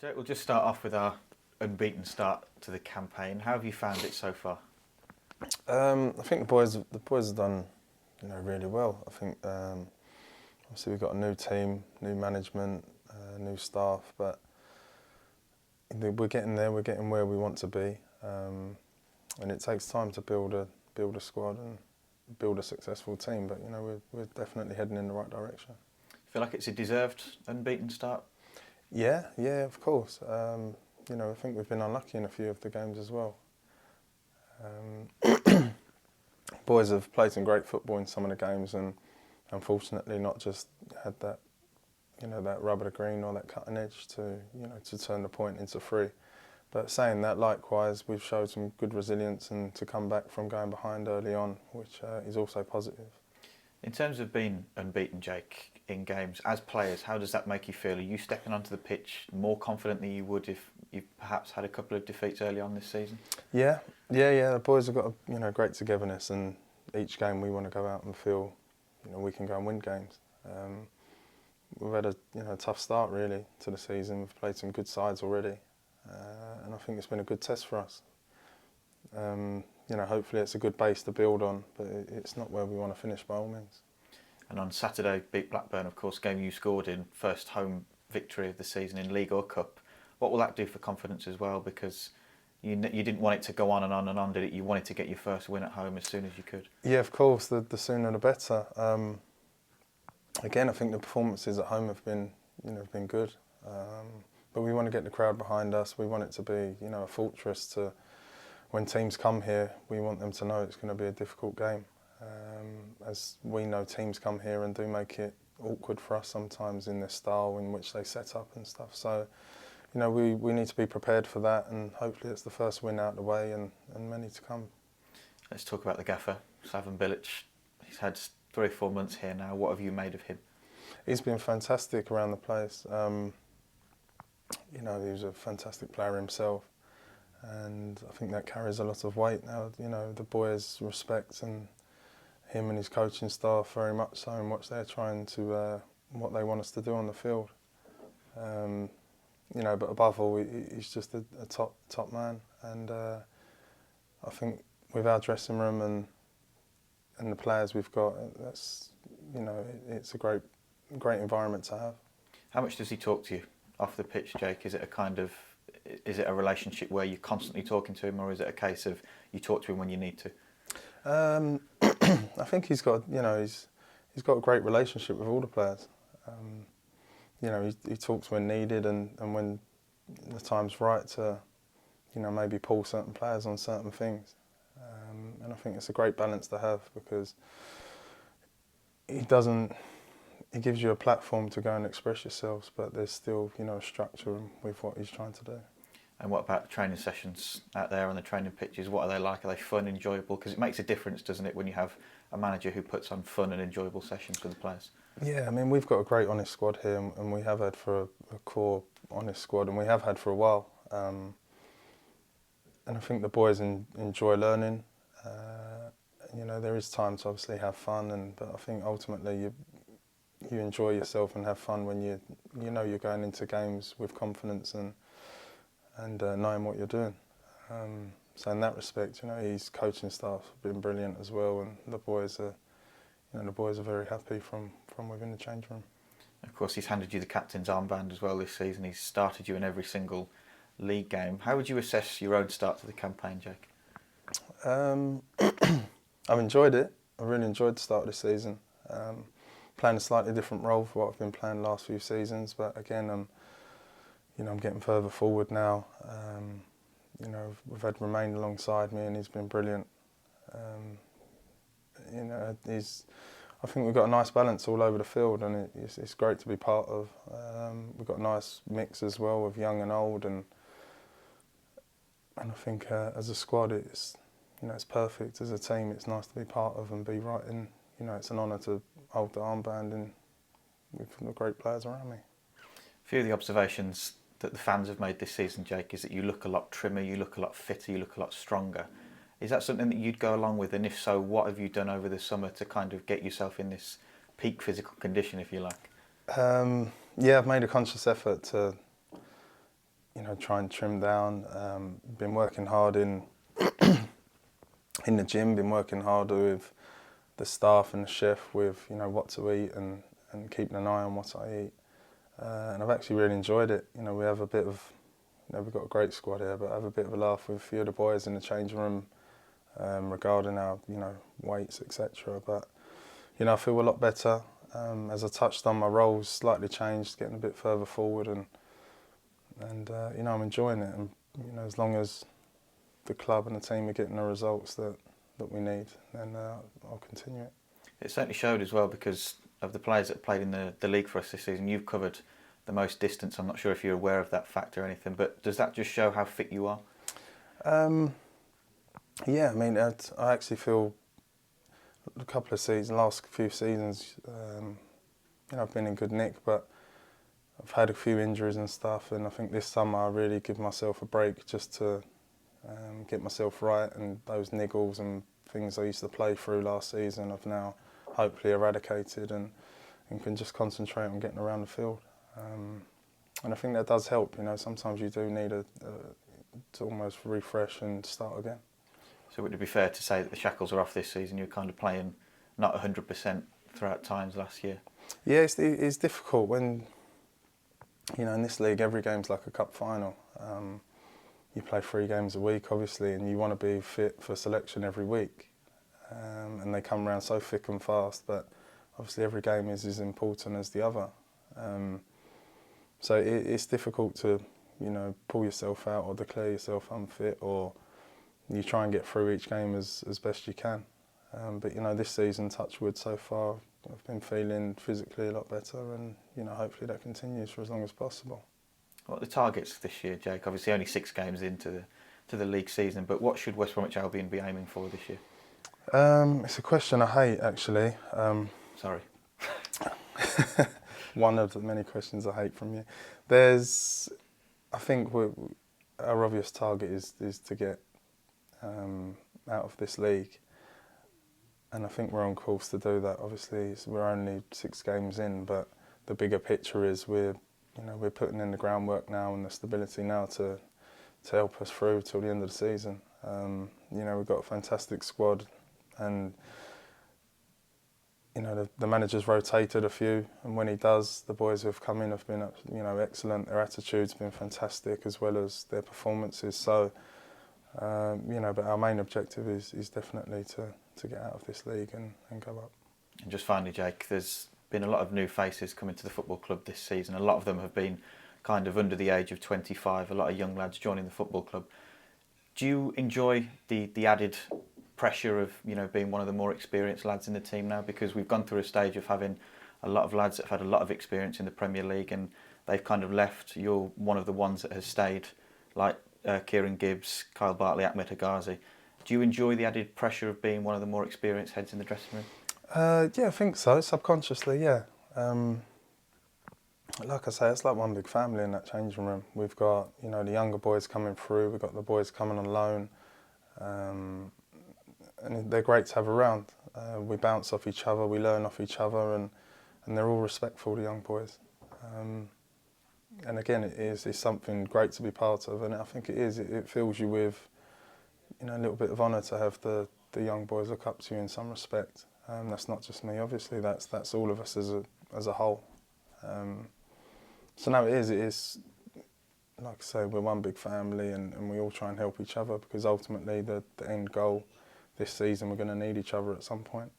Jake, we'll just start off with our unbeaten start to the campaign. How have you found it so far? I think the boys have done, really well. I think obviously we've got a new team, new management, new staff, but we're getting there. We're getting where we want to be, and it takes time to build a squad and build a successful team. But we're definitely heading in the right direction. Feel like it's a deserved unbeaten start? Yeah, of course. I think we've been unlucky in a few of the games as well. Boys have played some great football in some of the games, and unfortunately not just had that, that rub of the green or that cutting edge to turn the point into three. But saying that, likewise, we've showed some good resilience and to come back from going behind early on, which is also positive. In terms of being unbeaten, Jake, in games, as players, how does that make you feel? Are you stepping onto the pitch more confident than you would if you perhaps had a couple of defeats early on this season? Yeah. The boys have got great togetherness, and each game we want to go out and feel, we can go and win games. We've had a tough start really to the season. We've played some good sides already, and I think it's been a good test for us. Hopefully it's a good base to build on, but it's not where we want to finish by all means. And on Saturday, beat Blackburn, of course, game you scored in, first home victory of the season in League or Cup. What will that do for confidence as well? Because you didn't want it to go on and on and on, did it? You wanted to get your first win at home as soon as you could. Yeah, of course, the sooner the better. Again, I think the performances at home have been good. But we want to get the crowd behind us. We want it to be, a fortress to, when teams come here, we want them to know it's going to be a difficult game. As we know, teams come here and do make it awkward for us sometimes in the style in which they set up and stuff. So, we need to be prepared for that, and hopefully it's the first win out of the way and many to come. Let's talk about the gaffer, Slaven Bilic. He's had 3 or 4 months here now. What have you made of him? He's been fantastic around the place. He was a fantastic player himself, and I think that carries a lot of weight now. The boys respect and him and his coaching staff very much so, and what they're trying to, what they want us to do on the field. But above all, he's just a top man, and I think with our dressing room and the players we've got, that's it's a great environment to have. How much does he talk to you off the pitch, Jake? Is it a relationship where you're constantly talking to him, or is it a case of you talk to him when you need to? I think he's got he's got a great relationship with all the players. He talks when needed and when the time's right to maybe pull certain players on certain things. And I think it's a great balance to have, because he gives you a platform to go and express yourselves, but there's still a structure with what he's trying to do. And what about the training sessions out there on the training pitches? What are they like? Are they fun, enjoyable? Because it makes a difference, doesn't it, when you have a manager who puts on fun and enjoyable sessions with the players? Yeah, we've got a great honest squad here, and we have had for a core honest squad, and we have had for a while. And I think the boys enjoy learning. There is time to obviously have fun, but I think ultimately you enjoy yourself and have fun when you're going into games with confidence and knowing what you're doing. So in that respect, his coaching staff have been brilliant as well, and the boys are very happy from within the change room. Of course, he's handed you the captain's armband as well this season. He's started you in every single league game. How would you assess your own start to the campaign, Jake? I've enjoyed it. I really enjoyed the start of the season. Playing a slightly different role for what I've been playing the last few seasons, but again, I'm getting further forward now. We've had Romain alongside me, and he's been brilliant. I think we've got a nice balance all over the field, and it's great to be part of. We've got a nice mix as well of young and old, and I think as a squad, it's perfect. As a team, it's nice to be part of and be right in. It's an honour to hold the armband and with the great players around me. A few of the observations that the fans have made this season, Jake, is that you look a lot trimmer, you look a lot fitter, you look a lot stronger. Is that something that you'd go along with? And if so, what have you done over the summer to kind of get yourself in this peak physical condition, if you like? Yeah, I've made a conscious effort to try and trim down. Been working hard in the gym. Been working hard with the staff and the chef with what to eat and keeping an eye on what I eat. And I've actually really enjoyed it. We have a bit of, we've got a great squad here, but I have a bit of a laugh with a few of the boys in the changing room regarding our, weights, etc. But, I feel a lot better. As I touched on, my role's slightly changed, getting a bit further forward, and I'm enjoying it. And, as long as the club and the team are getting the results that we need, then I'll continue it. It certainly showed as well, because of the players that played in the league for us this season. You've covered the most distance. I'm not sure if you're aware of that fact or anything, but does that just show how fit you are? Yeah, I mean, I actually feel a couple of seasons, last few seasons, I've been in good nick, but I've had a few injuries and stuff, and I think this summer I really give myself a break just to get myself right, and those niggles and things I used to play through last season I've now hopefully eradicated and can just concentrate on getting around the field. And I think that does help. Sometimes you do need to almost refresh and start again. So would it be fair to say that the shackles are off this season? You're kind of playing not 100% throughout times last year. Yeah, it's difficult when, in this league every game's like a cup final. You play 3 games a week, obviously, and you want to be fit for selection every week. And they come around so thick and fast, but obviously every game is as important as the other. So it's difficult to, pull yourself out or declare yourself unfit, or you try and get through each game as best you can. But this season, touch wood, so far I've been feeling physically a lot better, and hopefully that continues for as long as possible. What are the targets this year, Jake? Obviously only 6 games into the league season, but what should West Bromwich Albion be aiming for this year? It's a question I hate, actually. Sorry. One of the many questions I hate from you. I think our obvious target is to get out of this league, and I think we're on course to do that. Obviously, we're only 6 games in, but the bigger picture is we're putting in the groundwork now and the stability now to help us through till the end of the season. We've got a fantastic squad, and the manager's rotated a few, and when he does, the boys who have come in have been excellent. Their attitude's been fantastic, as well as their performances. So but our main objective is definitely to get out of this league and go up. And just finally, Jake, there's been a lot of new faces coming to the football club this season. A lot of them have been kind of under the age of 25, a lot of young lads joining the football club. Do you enjoy the added pressure of being one of the more experienced lads in the team now? Because we've gone through a stage of having a lot of lads that have had a lot of experience in the Premier League, and they've kind of left. You're one of the ones that has stayed, like Kieran Gibbs, Kyle Bartley, Ahmed Hegazi. Do you enjoy the added pressure of being one of the more experienced heads in the dressing room? Yeah, I think so, subconsciously, yeah. Like I say, it's like one big family in that changing room. We've got, the younger boys coming through, we've got the boys coming on loan, and they're great to have around. We bounce off each other, we learn off each other, and they're all respectful, the young boys. And again, it's something great to be part of, and I think it is. It fills you with, a little bit of honour to have the young boys look up to you in some respect. That's not just me, obviously. That's all of us as a whole. So no, it is. Like I say, we're one big family, and we all try and help each other, because ultimately the end goal this season, we're going to need each other at some point.